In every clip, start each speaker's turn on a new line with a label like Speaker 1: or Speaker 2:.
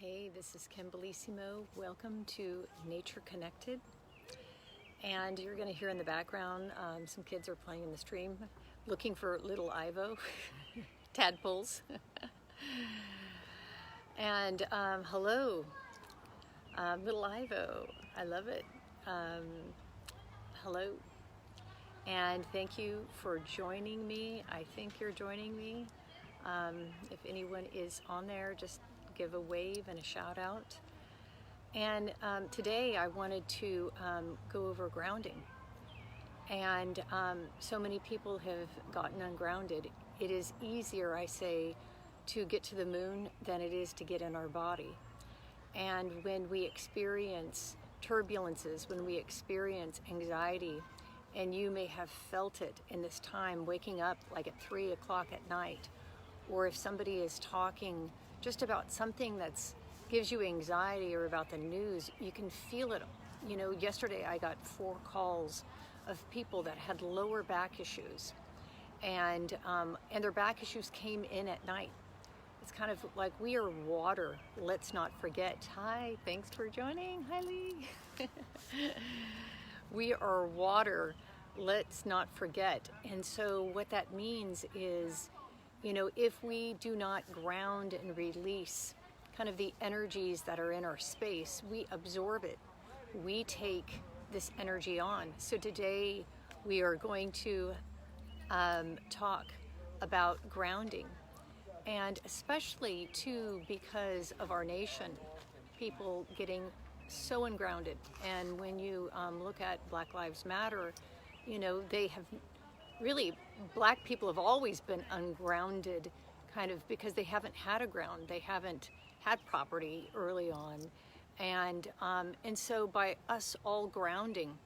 Speaker 1: Hey, this is Kim Bellissimo. Welcome to Nature Connected. And you're going to hear in the background some kids are playing in the stream looking for little Ivo, tadpoles. And hello, little Ivo. I love it. Hello. And thank you for joining me. I think you're joining me. If anyone is on there, just give a wave and a shout out. And today I wanted to go over grounding. And so many people have gotten ungrounded. It is easier, I say, to get to the moon than it is to get in our body. And when we experience turbulences, when we experience anxiety, and you may have felt it in this time, waking up like at 3 o'clock at night, or if somebody is talking just about something that's gives you anxiety or about the news, you can feel it. You know, yesterday I got 4 calls of people that had lower back issues, and their back issues came in at night. It's kind of like we are water, let's not forget. Hi, thanks for joining. Hi, Lee. We are water, let's not forget. And so what that means is, you know, if we do not ground and release kind of the energies that are in our space, we absorb it. We take this energy on. So today we are going to talk about grounding, and especially too because of our nation, people getting so ungrounded. And when you look at Black Lives Matter, you know, they have really, Black people have always been ungrounded, kind of because they haven't had a ground, they haven't had property early on, and so by us all grounding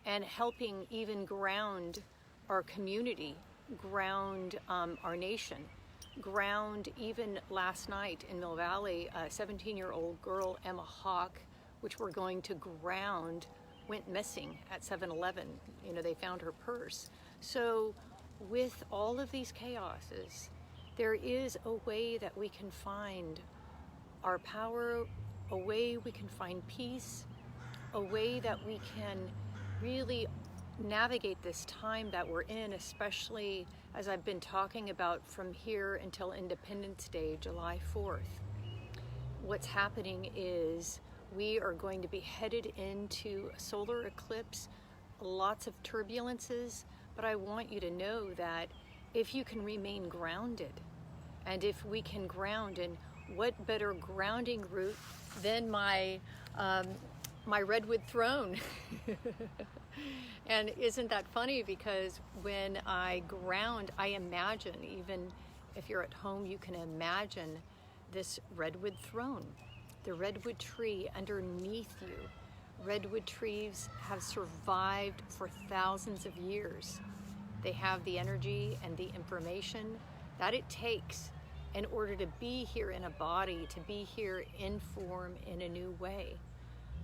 Speaker 1: and helping even ground our community, ground our nation, ground even last night in Mill Valley, a 17-year-old girl, Emma Hawk, which we're going to ground, went missing at 7-Eleven. You know, they found her purse. So with all of these chaoses, there is a way that we can find our power, a way we can find peace, a way that we can really navigate this time that we're in, especially as I've been talking about from here until Independence Day, July 4th. What's happening is we are going to be headed into a solar eclipse, lots of turbulences, but I want you to know that if you can remain grounded, and if we can ground, and what better grounding route than my redwood throne? And isn't that funny? Because when I ground, I imagine, even if you're at home, you can imagine this redwood throne, the redwood tree underneath you. Redwood trees have survived for thousands of years. They have the energy and the information that it takes in order to be here in a body, to be here in form in a new way.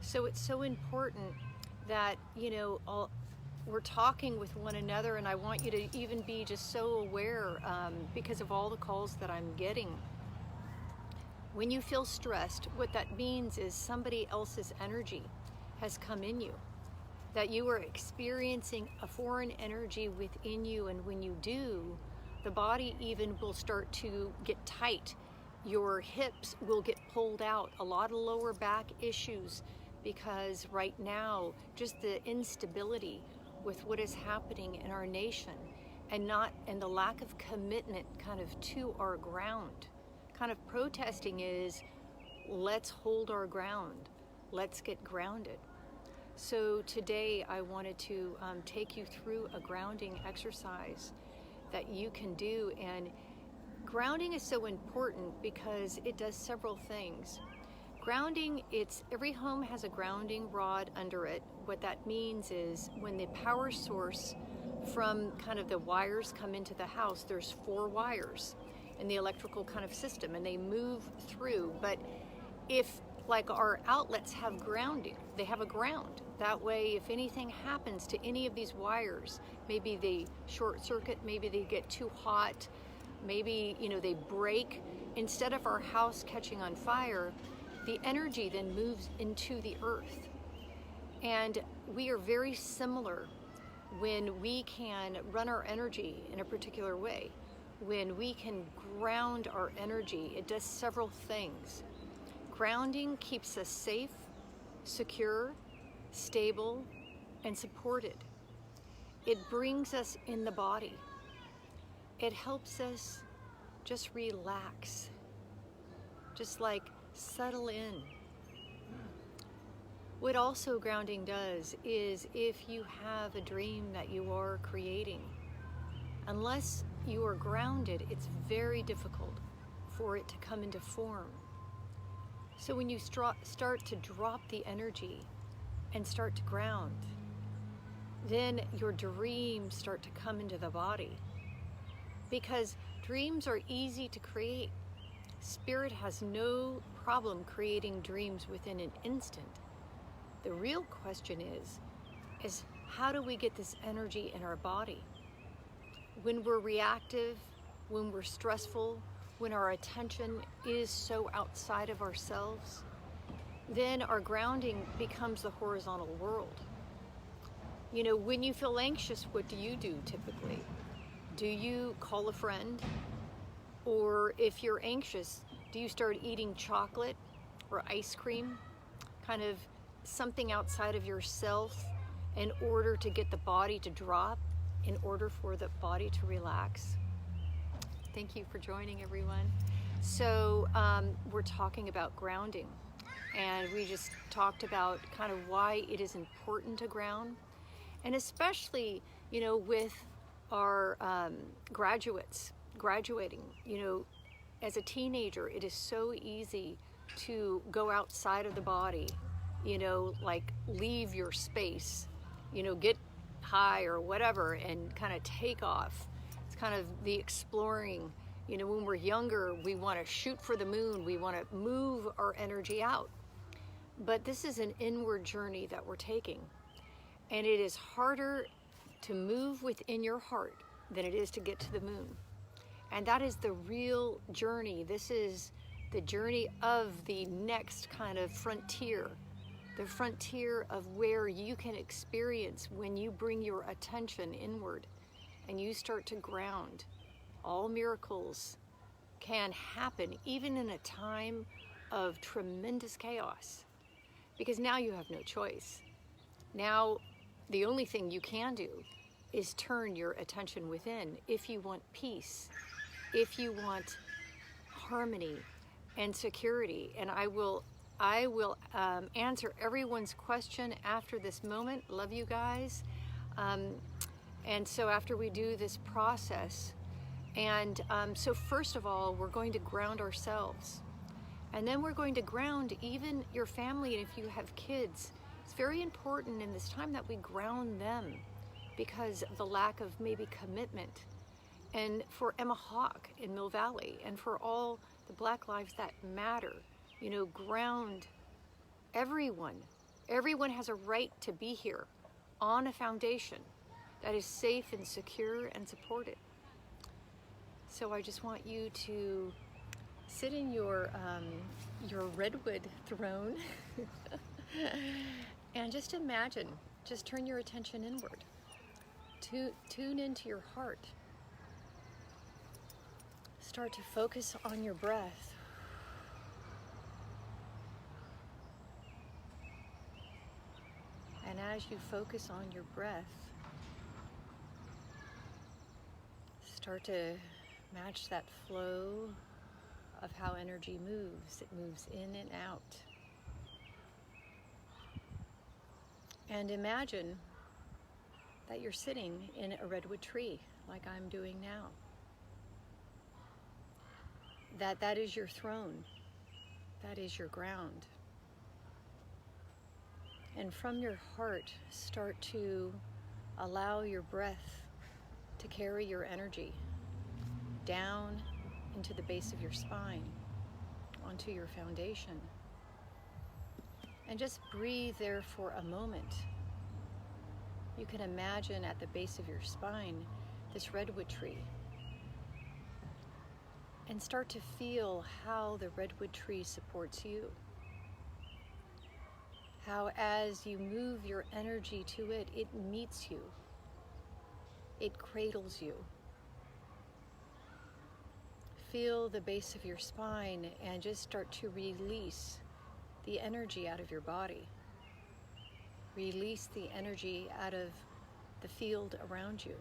Speaker 1: So it's so important that, you know, we're talking with one another, and I want you to even be just so aware because of all the calls that I'm getting. When you feel stressed, what that means is somebody else's energy has come in you, that you are experiencing a foreign energy within you, and when you do, the body even will start to get tight. Your hips will get pulled out, a lot of lower back issues, because right now, just the instability with what is happening in our nation, and the lack of commitment kind of to our ground. Kind of protesting is, let's hold our ground, let's get grounded. So today I wanted to take you through a grounding exercise that you can do. And grounding is so important because it does several things. Grounding, every home has a grounding rod under it. What that means is when the power source from kind of the wires come into the house, there's 4 wires in the electrical kind of system, and they move through. But if, like, our outlets have grounding, they have a ground. That way, if anything happens to any of these wires, maybe they short circuit, maybe they get too hot, maybe, you know, they break, instead of our house catching on fire, the energy then moves into the earth. And we are very similar when we can run our energy in a particular way. When we can ground our energy, it does several things. Grounding keeps us safe, secure, stable, and supported. It brings us in the body. It helps us just relax, just like settle in. What also grounding does is if you have a dream that you are creating, unless you are grounded, it's very difficult for it to come into form. So when you start to drop the energy and start to ground, then your dreams start to come into the body. Because dreams are easy to create. Spirit has no problem creating dreams within an instant. The real question is how do we get this energy in our body? When we're reactive, when we're stressful, when our attention is so outside of ourselves, then our grounding becomes the horizontal world. You know, when you feel anxious, what do you do typically? Do you call a friend? Or if you're anxious, do you start eating chocolate or ice cream? Kind of something outside of yourself in order to get the body to drop, in order for the body to relax. Thank you for joining, everyone. So we're talking about grounding, and we just talked about kind of why it is important to ground, and especially, you know, with our graduates graduating, you know, as a teenager, it is so easy to go outside of the body, you know, like leave your space, you know, get high or whatever and kind of take off. It's kind of the exploring. You know, when we're younger, we want to shoot for the moon. We want to move our energy out. But this is an inward journey that we're taking. And it is harder to move within your heart than it is to get to the moon. And that is the real journey. This is the journey of the next kind of frontier. The frontier of where you can experience when you bring your attention inward and you start to ground. All miracles can happen even in a time of tremendous chaos, because now you have no choice. Now the only thing you can do is turn your attention within if you want peace, if you want harmony and security. And I will answer everyone's question after this moment. Love you guys. And so after we do this process, and so first of all, we're going to ground ourselves. And then we're going to ground even your family. And if you have kids, it's very important in this time that we ground them because of the lack of maybe commitment. And for Emma Hawk in Mill Valley, and for all the Black lives that matter, you know, ground everyone. Everyone has a right to be here on a foundation that is safe and secure and supported. So I just want you to sit in your redwood throne and just imagine, just turn your attention inward. Tune into your heart. Start to focus on your breath. And as you focus on your breath, start to match that flow of how energy moves. It moves in and out. And imagine that you're sitting in a redwood tree like I'm doing now. That is your throne. That is your ground. And from your heart, start to allow your breath to carry your energy down into the base of your spine, onto your foundation. And just breathe there for a moment. You can imagine at the base of your spine this redwood tree. And start to feel how the redwood tree supports you. How as you move your energy to it, it meets you. It cradles you. Feel the base of your spine and just start to release the energy out of your body. Release the energy out of the field around you.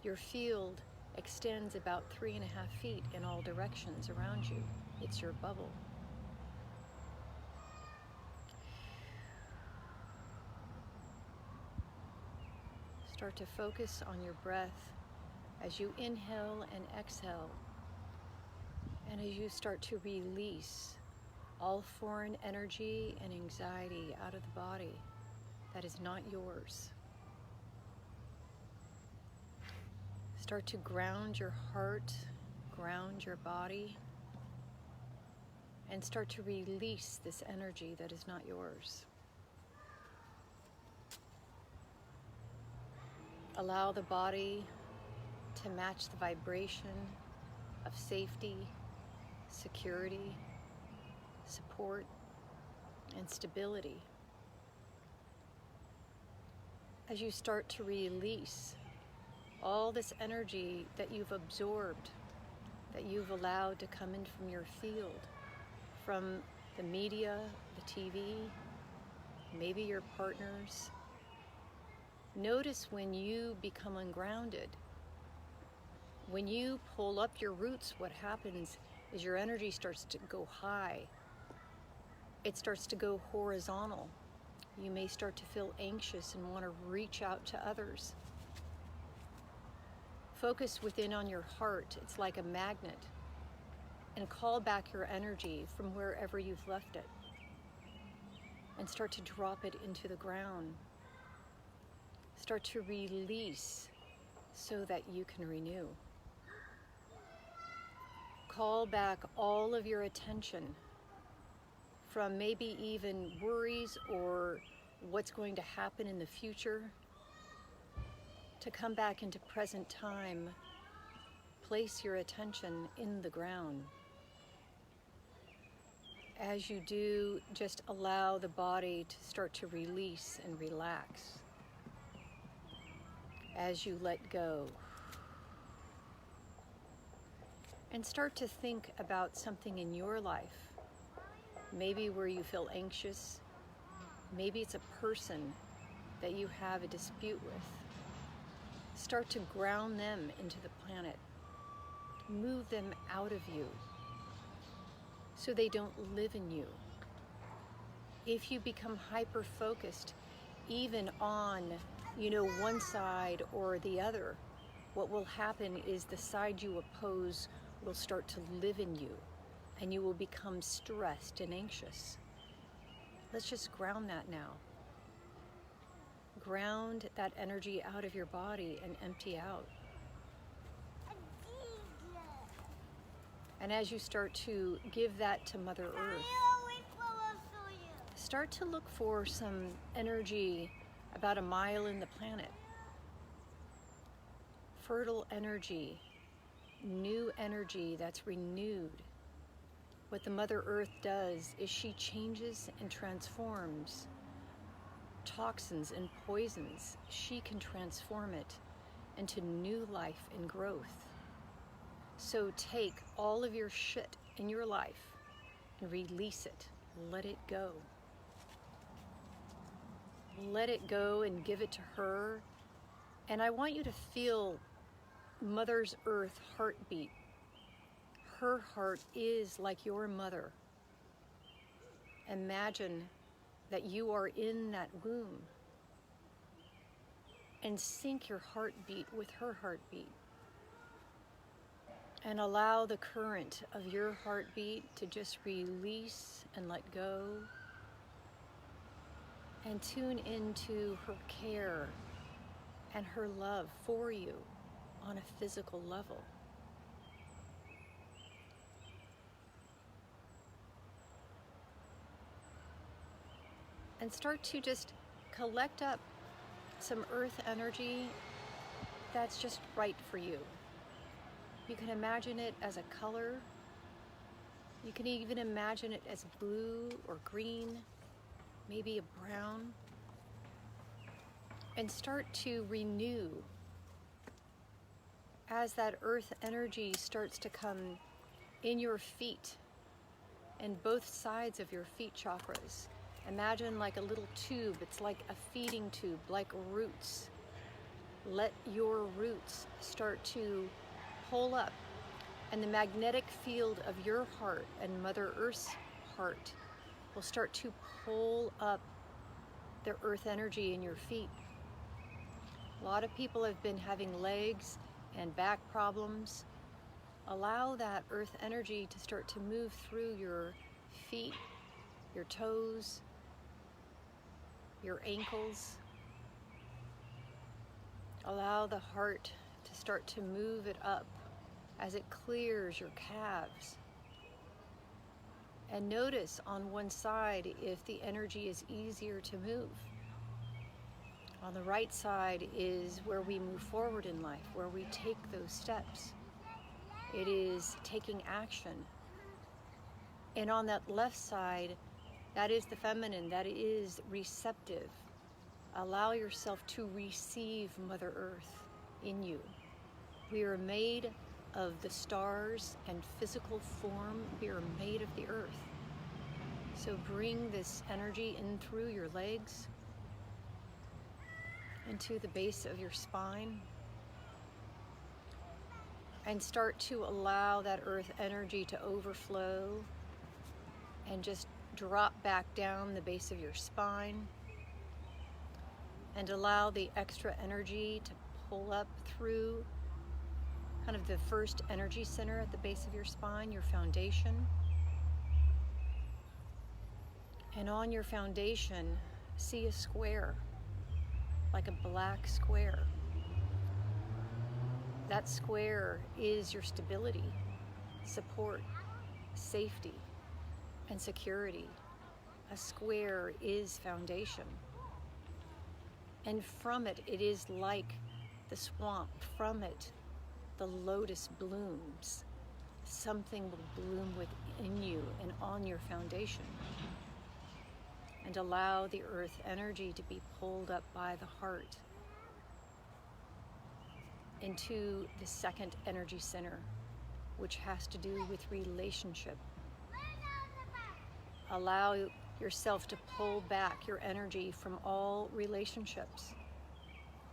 Speaker 1: Your field extends about 3.5 feet in all directions around you. It's your bubble. Start to focus on your breath as you inhale and exhale, and as you start to release all foreign energy and anxiety out of the body that is not yours. Start to ground your heart, ground your body, and start to release this energy that is not yours. Allow the body to match the vibration of safety, security, support, and stability. As you start to release all this energy that you've absorbed, that you've allowed to come in from your field, from the media, the TV, maybe your partners. Notice when you become ungrounded. When you pull up your roots, what happens is your energy starts to go high. It starts to go horizontal. You may start to feel anxious and want to reach out to others. Focus within on your heart. It's like a magnet. And call back your energy from wherever you've left it. And start to drop it into the ground. Start to release so that you can renew. Call back all of your attention from maybe even worries or what's going to happen in the future to come back into present time. Place your attention in the ground. As you do, just allow the body to start to release and relax. As you let go. And start to think about something in your life. Maybe where you feel anxious. Maybe it's a person that you have a dispute with. Start to ground them into the planet. Move them out of you so they don't live in you. If you become hyper-focused, even on one side or the other, what will happen is the side you oppose will start to live in you, and you will become stressed and anxious. Let's just ground that now. Ground that energy out of your body and empty out. And as you start to give that to Mother Earth, start to look for some energy about 1 mile in the planet. Fertile energy, new energy that's renewed. What the Mother Earth does is she changes and transforms toxins and poisons. She can transform it into new life and growth. So take all of your shit in your life and release it. Let it go. Let it go and give it to her. And I want you to feel Mother Earth's heartbeat. Her heart is like your mother. Imagine that you are in that womb and sync your heartbeat with her heartbeat. And allow the current of your heartbeat to just release and let go. And tune into her care and her love for you on a physical level. And start to just collect up some earth energy that's just right for you. You can imagine it as a color. You can even imagine it as blue or green. maybe a brown, and start to renew as that earth energy starts to come in your feet and both sides of your feet chakras. Imagine like a little tube. It's like a feeding tube, like roots. Let your roots start to pull up, and the magnetic field of your heart and Mother Earth's heart will start to pull up the earth energy in your feet. A lot of people have been having legs and back problems. Allow that earth energy to start to move through your feet, your toes, your ankles. Allow the heart to start to move it up as it clears your calves. And notice on one side if the energy is easier to move. On the right side is where we move forward in life, where we take those steps. It is taking action. And on that left side, that is the feminine, that is receptive. Allow yourself to receive Mother Earth in you. We are made of the stars and physical form. We are made of the earth. So bring this energy in through your legs, into the base of your spine, and start to allow that earth energy to overflow and just drop back down the base of your spine, and allow the extra energy to pull up through kind of the first energy center at the base of your spine, your foundation. And on your foundation, see a square, like a black square. That square is your stability, support, safety, and security. A square is foundation. And from it, it is like the swamp. From it, the lotus blooms. Something will bloom within you and on your foundation. And allow the earth energy to be pulled up by the heart into the second energy center, which has to do with relationship. Allow yourself to pull back your energy from all relationships,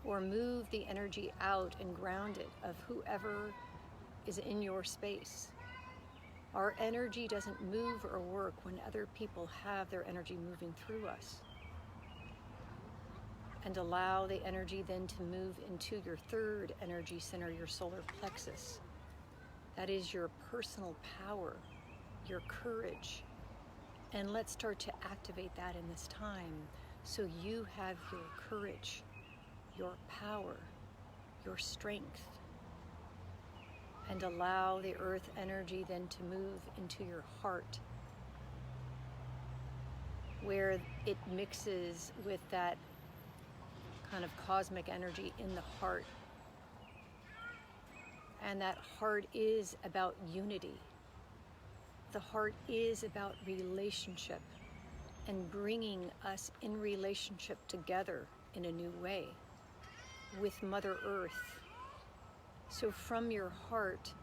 Speaker 1: or move the energy out and ground it of whoever is in your space. Our energy doesn't move or work when other people have their energy moving through us. And allow the energy then to move into your third energy center, your solar plexus. That is your personal power, your courage. And let's start to activate that in this time, so you have your courage, your power, your strength. And allow the earth energy then to move into your heart, where it mixes with that kind of cosmic energy in the heart. And that heart is about unity. The heart is about relationship and bringing us in relationship together in a new way with Mother Earth. So from your heart,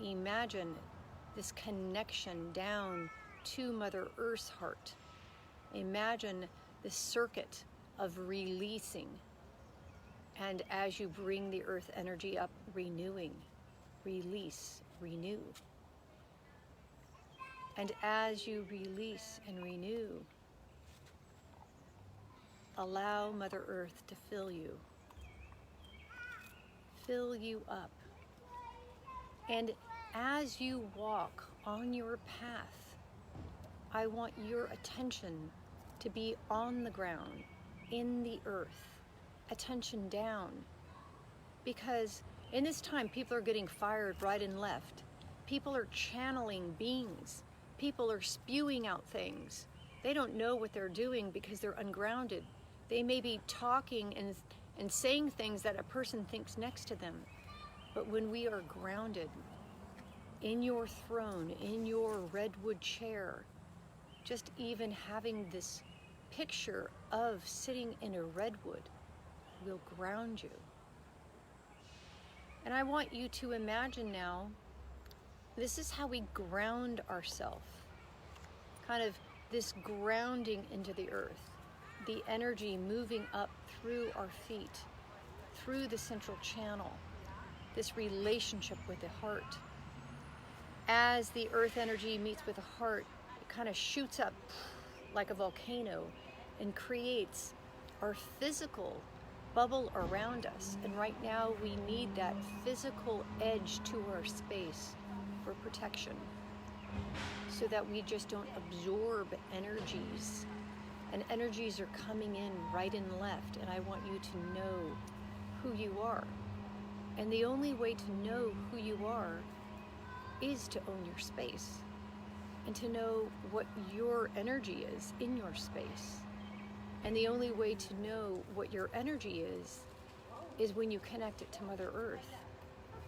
Speaker 1: imagine this connection down to Mother Earth's heart. Imagine the circuit of releasing. And as you bring the earth energy up, renewing, release, renew. And as you release and renew, allow Mother Earth to fill you up. And as you walk on your path, I want your attention to be on the ground, in the earth, attention down. Because in this time, people are getting fired right and left. People are channeling beings. People are spewing out things. They don't know what they're doing because they're ungrounded. They may be talking and saying things that a person thinks next to them. But when we are grounded in your throne, in your redwood chair, just even having this picture of sitting in a redwood will ground you. And I want you to imagine now, this is how we ground ourselves. Kind of this grounding into the earth. The energy moving up through our feet, through the central channel. This relationship with the heart. As the earth energy meets with the heart, it kind of shoots up like a volcano and creates our physical bubble around us. And right now we need that physical edge to our space for protection, so that we just don't absorb energies. And energies are coming in right and left, and I want you to know who you are. And the only way to know who you are is to own your space and to know what your energy is in your space. And the only way to know what your energy is when you connect it to Mother Earth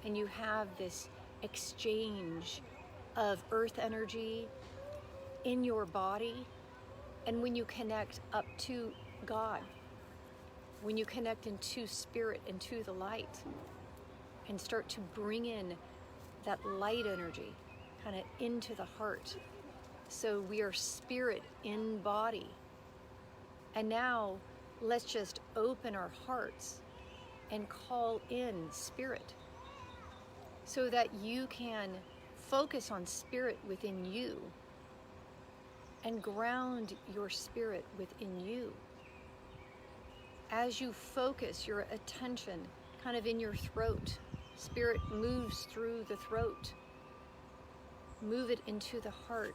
Speaker 1: and you have this exchange of earth energy in your body. And when you connect up to God, when you connect into spirit, into the light, and start to bring in that light energy kind of into the heart. So we are spirit in body. And now let's just open our hearts and call in spirit so that you can focus on spirit within you and ground your spirit within you. As you focus your attention kind of in your throat, spirit moves through the throat. Move it into the heart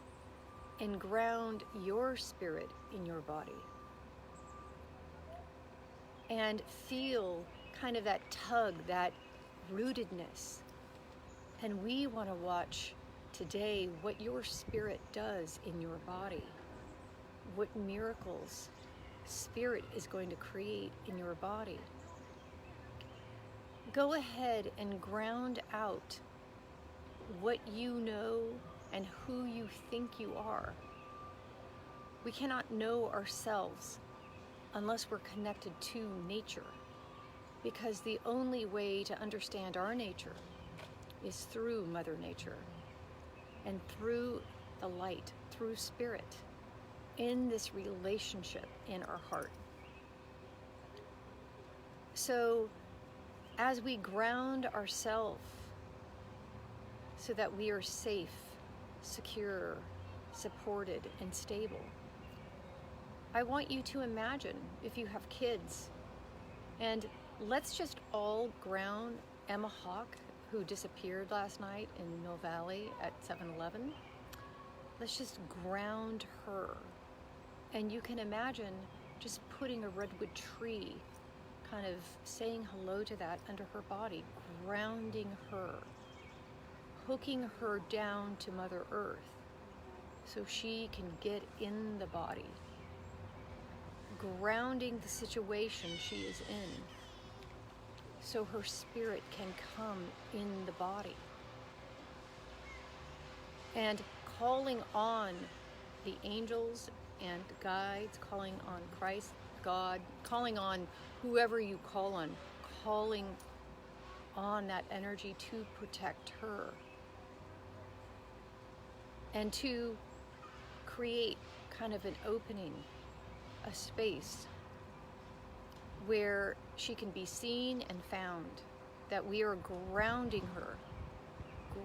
Speaker 1: and ground your spirit in your body. And feel kind of that tug, that rootedness. And we want to watch today what your spirit does in your body, what miracles spirit is going to create in your body. Go ahead and ground out what you know and who you think you are. We cannot know ourselves unless we're connected to nature, because the only way to understand our nature is through Mother Nature and through the light, through spirit, in this relationship in our heart. So as we ground ourselves so that we are safe, secure, supported, and stable, I want you to imagine if you have kids, and let's just all ground Emma Hawk, who disappeared last night in Mill Valley at 7-Eleven. Let's just ground her. And you can imagine just putting a redwood tree, kind of saying hello to that under her body, grounding her, hooking her down to Mother Earth so she can get in the body, grounding the situation she is in so her spirit can come in the body. And calling on the angels and guides, calling on Christ, God, calling on whoever you call on, calling on that energy to protect her and to create kind of an opening, a space where she can be seen and found, that we are grounding her.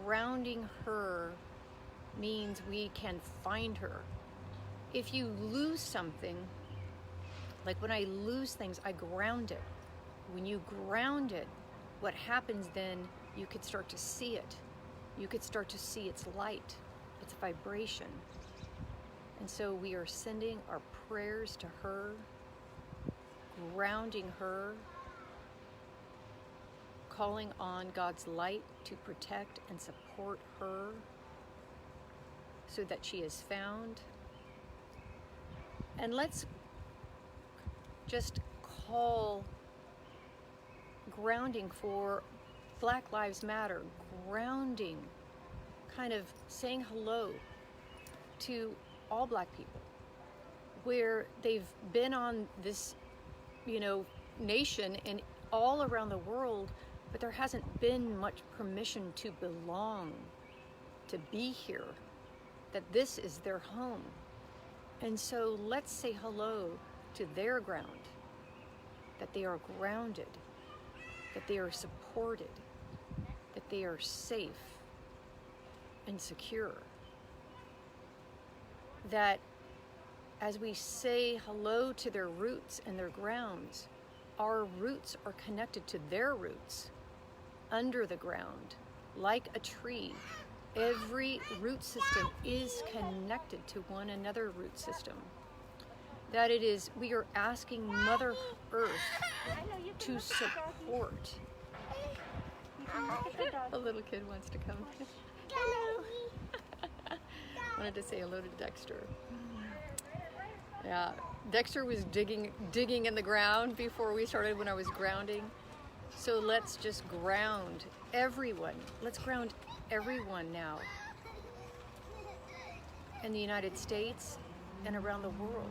Speaker 1: Grounding her means we can find her. If you lose something, like when I lose things, I ground it. When you ground it, what happens then, you could start to see it. You could start to see its light, its vibration. And so we are sending our prayers to her, grounding her, calling on God's light to protect and support her so that she is found. And let's just call grounding for Black Lives Matter, grounding, kind of saying hello to all Black people, where they've been on this, nation and all around the world, but there hasn't been much permission to belong, to be here, that this is their home. And so let's say hello to their ground, that they are grounded, that they are supported, that they are safe and secure. That as we say hello to their roots and their grounds, our roots are connected to their roots under the ground, like a tree. Every root system is connected to one another root system. That it is, we are asking Mother Earth to support. A little kid wants to come. Hello. Wanted to say hello to Dexter. Yeah, Dexter was digging in the ground before we started when I was grounding. So let's just ground everyone. Let's ground everyone now in the United States and around the world.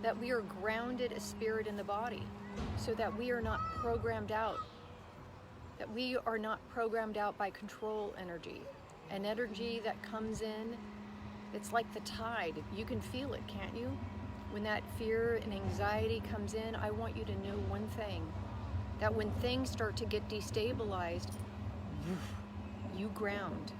Speaker 1: That we are grounded as spirit in the body, so that we are not programmed out. That we are not programmed out by control energy. An energy that comes in, it's like the tide. You can feel it, can't you? When that fear and anxiety comes in, I want you to know one thing. That when things start to get destabilized, you ground.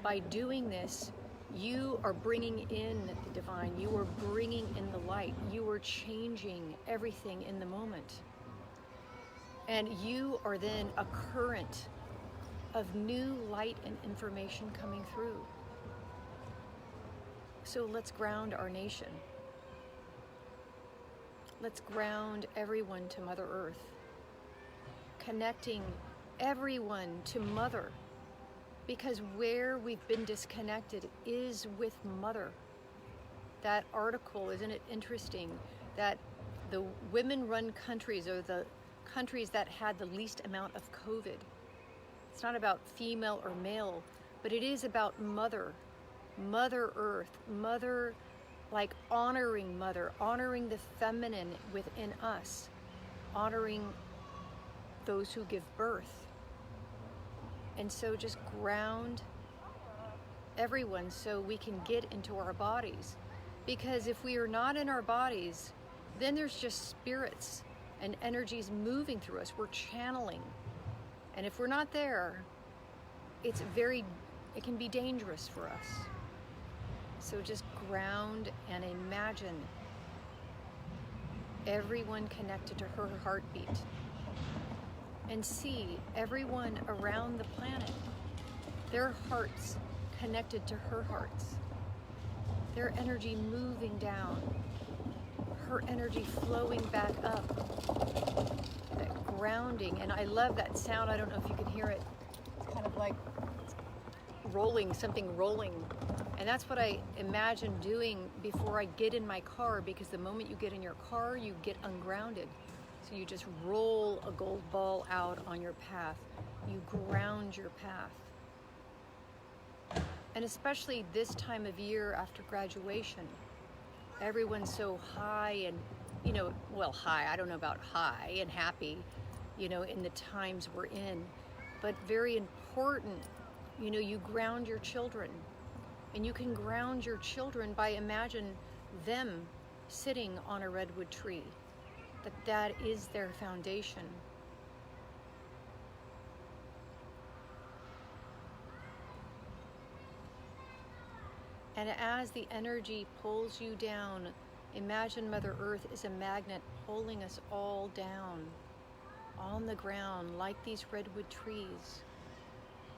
Speaker 1: By doing this, you are bringing in the divine. You are bringing in the light. You are changing everything in the moment. And you are then a current of new light and information coming through. So let's ground our nation. Let's ground everyone to Mother Earth. Connecting everyone to Mother. Because where we've been disconnected is with Mother. That article, isn't it interesting? That the women-run countries are the countries that had the least amount of COVID. It's not about female or male, but it is about Mother. Mother Earth, Mother, like honoring Mother, honoring the feminine within us, honoring those who give birth. And so just ground everyone so we can get into our bodies. Because if we are not in our bodies, then there's just spirits and energies moving through us. We're channeling. And if we're not there, it can be dangerous for us. So just ground and imagine everyone connected to her heartbeat. And see everyone around the planet, their hearts connected to her hearts. Their energy moving down, her energy flowing back up. That grounding, and I love that sound. I don't know if you can hear it. It's kind of like rolling, something rolling. And that's what I imagine doing before I get in my car, because the moment you get in your car, you get ungrounded. So you just roll a gold ball out on your path. You ground your path. And especially this time of year after graduation, everyone's so high and, high, I don't know about high and happy, in the times we're in, but very important, you ground your children. And you can ground your children by imagine them sitting on a redwood tree. That is their foundation. And as the energy pulls you down, imagine Mother Earth is a magnet pulling us all down on the ground like these redwood trees,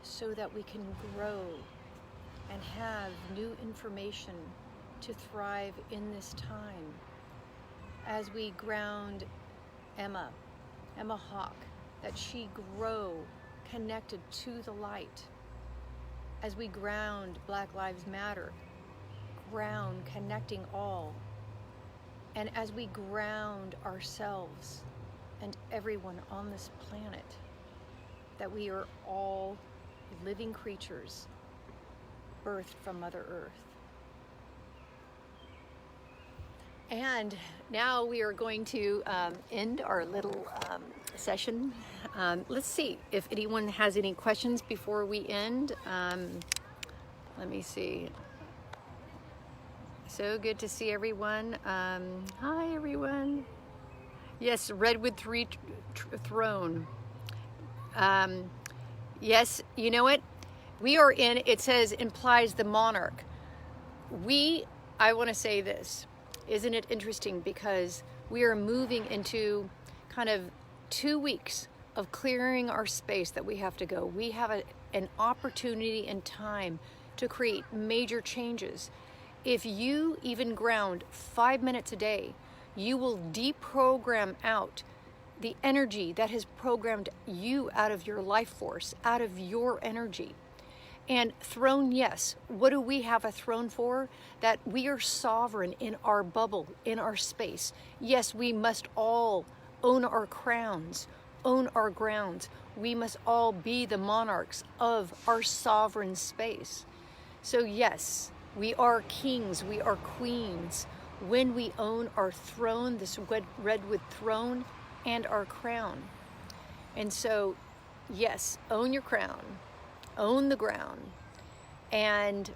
Speaker 1: so that we can grow and have new information to thrive in this time. As we ground Emma Hawk, that she grow connected to the light. As we ground Black Lives Matter, ground connecting all. And as we ground ourselves and everyone on this planet, that we are all living creatures birthed from Mother Earth. And now we are going to end our little session. Let's see if anyone has any questions before we end. Let me see. So good to see everyone. Hi, everyone. Yes, redwood throne. Yes, you know what? We are in, it says, implies the monarch. I want to say this. Isn't it interesting? Because we are moving into kind of 2 weeks of clearing our space that we have to go. We have an opportunity and time to create major changes. If you even ground 5 minutes a day, you will deprogram out the energy that has programmed you out of your life force, out of your energy. And throne, yes. What do we have a throne for? That we are sovereign in our bubble, in our space. Yes, we must all own our crowns, own our grounds. We must all be the monarchs of our sovereign space. So yes, we are kings, we are queens when we own our throne, this redwood throne, and our crown. And so, yes, own your crown, own the ground. And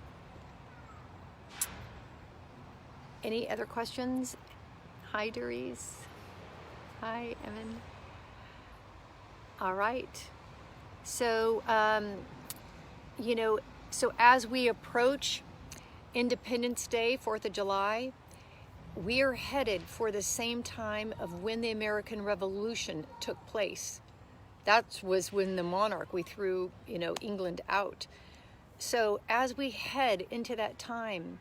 Speaker 1: any other questions? Hi, Doris. Hi, Evan. All right. So, so as we approach Independence Day, 4th of July, we are headed for the same time of when the American Revolution took place. That was when the monarch, we threw, England out. So as we head into that time,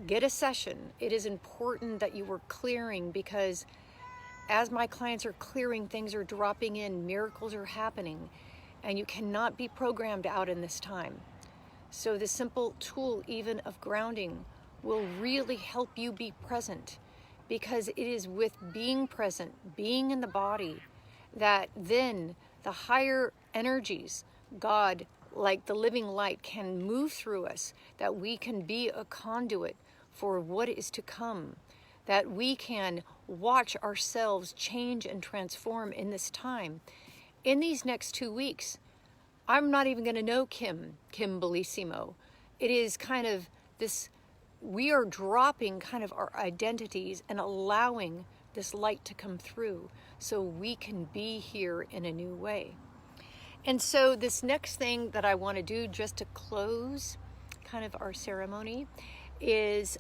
Speaker 1: get a session. It is important that you are clearing, because as my clients are clearing, things are dropping in, miracles are happening, and you cannot be programmed out in this time. So the simple tool even of grounding will really help you be present, because it is with being present, being in the body, that then the higher energies, God, like the living light, can move through us, that we can be a conduit for what is to come, that we can watch ourselves change and transform in this time. In these next 2 weeks, I'm not even going to know Kim Bellissimo. It is kind of this, we are dropping kind of our identities and allowing this light to come through so we can be here in a new way. And so this next thing that I want to do just to close kind of our ceremony is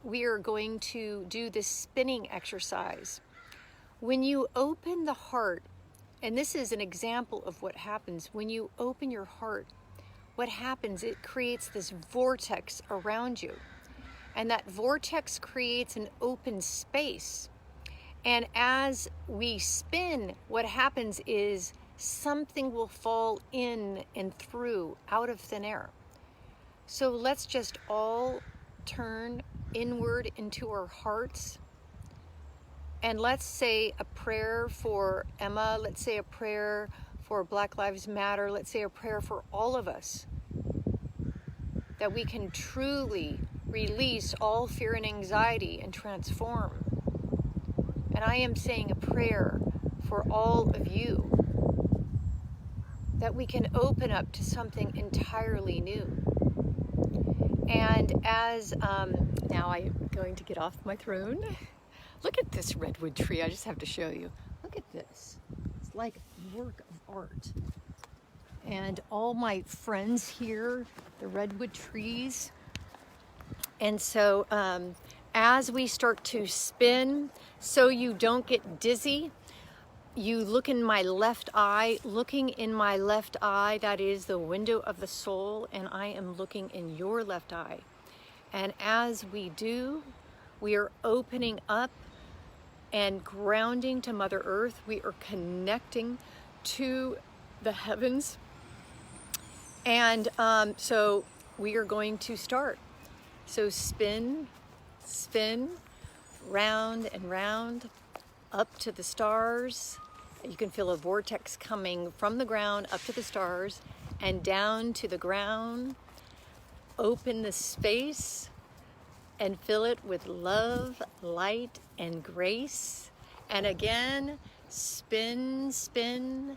Speaker 1: we are going to do this spinning exercise. When you open the heart, and this is an example of what happens when you open your heart, what happens, it creates this vortex around you. And that vortex creates an open space. And as we spin, what happens is something will fall in and through out of thin air. So let's just all turn inward into our hearts. And let's say a prayer for Emma. Let's say a prayer for Black Lives Matter. Let's say a prayer for all of us, that we can truly release all fear and anxiety and transform. And I am saying a prayer for all of you, that we can open up to something entirely new. And as now I'm going to get off my throne. Look at this redwood tree. I just have to show you. Look at this. It's like a work of art. And all my friends here, the redwood trees. And so as we start to spin, so you don't get dizzy, you look in my left eye. Looking in my left eye, that is the window of the soul, and I am looking in your left eye. And as we do, we are opening up and grounding to Mother Earth. We are connecting to the heavens. And so we are going to start. So spin, spin, round and round, up to the stars. You can feel a vortex coming from the ground up to the stars and down to the ground, open the space and fill it with love, light, and grace. And again, spin, spin,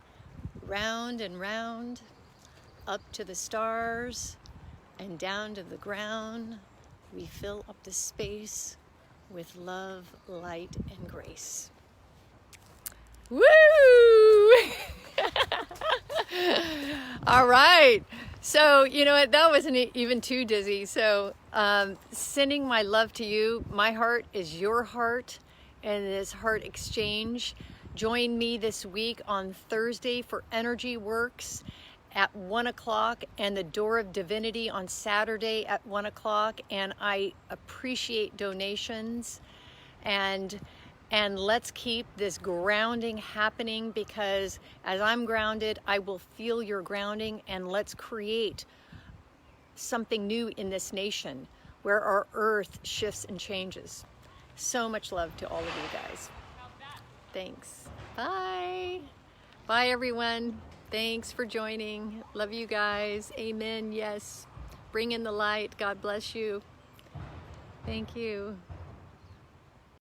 Speaker 1: round and round, up to the stars and down to the ground. We fill up the space with love, light, and grace. Woo! All right. So, you know what, that wasn't even too dizzy. So, sending my love to you. My heart is your heart, and this heart exchange. Join me this week on Thursday for Energy Works at 1 o'clock and the Door of Divinity on Saturday at 1 o'clock. And I appreciate donations, and let's keep this grounding happening, because as I'm grounded, I will feel your grounding, and let's create something new in this nation where our earth shifts and changes. So much love to all of you guys. Thanks. Bye. Bye, everyone. Thanks for joining. Love you guys. Amen. Yes. Bring in the light. God bless you. Thank you.